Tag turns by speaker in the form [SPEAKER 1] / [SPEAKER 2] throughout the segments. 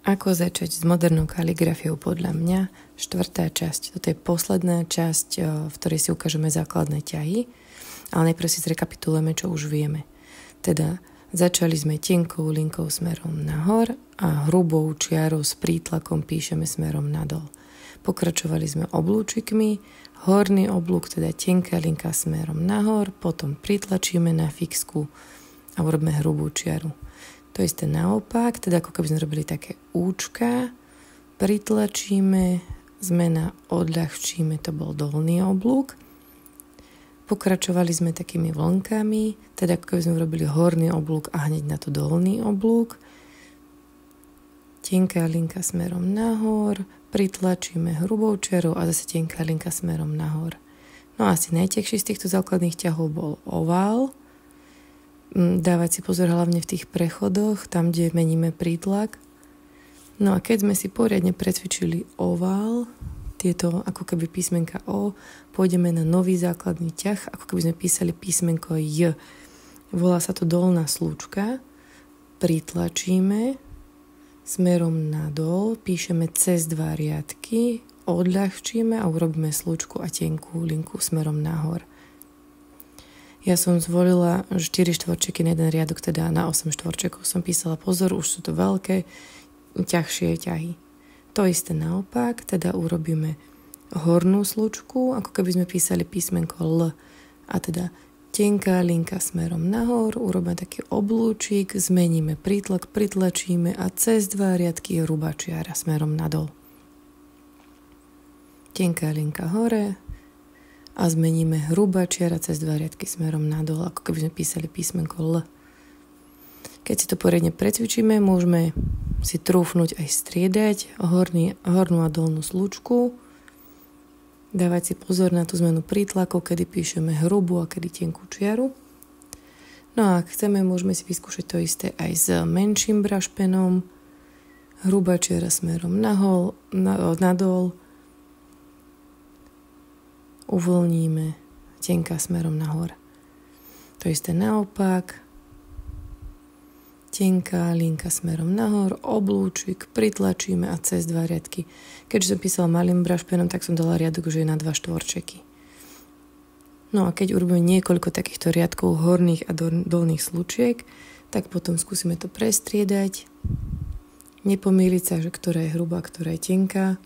[SPEAKER 1] Ako začať s modernou kaligrafiou podľa mňa? 4. časť. Toto je posledná časť, v ktorej si ukážeme základné ťahy, ale najprv si zrekapitulujeme, čo už vieme. Teda začali sme tenkou linkou smerom nahor a hrubou čiarou s prítlakom píšeme smerom nadol. Pokračovali sme oblúčikmi, horný oblúk, teda tenká linka smerom nahor, potom pritlačíme na fixku a urobíme hrubú čiaru. To isté naopak, teda ako keby sme robili také účka, pritlačíme, zmena odľahčíme, to bol dolný oblúk. Pokračovali sme takými vlnkami, teda ako keby sme robili horný oblúk a hneď na to dolný oblúk. Tenká linka smerom nahor, pritlačíme hrubou čiarou a zase tenká linka smerom nahor. No a asi najtekší z týchto základných ťahov bol ovál. Dávať si pozor hlavne v tých prechodoch, tam, kde meníme prítlak. No a keď sme si poriadne precvičili ovál, tieto ako keby písmenka O, pôjdeme na nový základný ťah, ako keby sme písali písmenko J. Volá sa to dolná slúčka. Pritlačíme smerom nadol, píšeme cez 2 riadky, odľahčíme a urobíme slúčku a tenkú linku smerom nahor. Ja som zvolila 4 štvorčeky na jeden riadok, teda na 8 štvorčekov som písala pozor, už sú to veľké, ťažšie ťahy. To isté naopak, teda urobíme hornú slučku, ako keby sme písali písmenko L, a teda tenká linka smerom nahor, urobíme taký oblúčik, zmeníme prítlak, pritlačíme a cez 2 riadky je hrubá čiara smerom nadol. Tenká linka hore a zmeníme hrubá čiara cez 2 riadky smerom nadol, ako keby sme písali písmenko L. Keď si to poriadne precvičíme, môžeme si trúfnuť aj striedať hornú a dolnú slučku, dávať si pozor na tú zmenu prítlakov, kedy píšeme hrubú a kedy tenkú čiaru. No a ak chceme, môžeme si vyskúšať to isté aj s menším brushpenom, hrubá čiara smerom nadol, uvoľníme, tenká smerom nahor. To isté naopak, tenká linka smerom nahor, oblúčik, pritlačíme a cez 2 riadky. Keďže som písala malým brushpenom, tak som dala riadok, že je na 2 štvorčeky. No a keď urobíme niekoľko takýchto riadkov horných a dolných slučiek, tak potom skúsime to prestriedať, nepomýliť sa, že ktorá je hrubá, ktorá je tenká.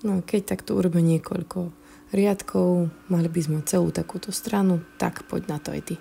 [SPEAKER 1] No keď takto urobíme niekoľko riadkov, mali by sme celú takúto stranu, tak poď na to aj ty.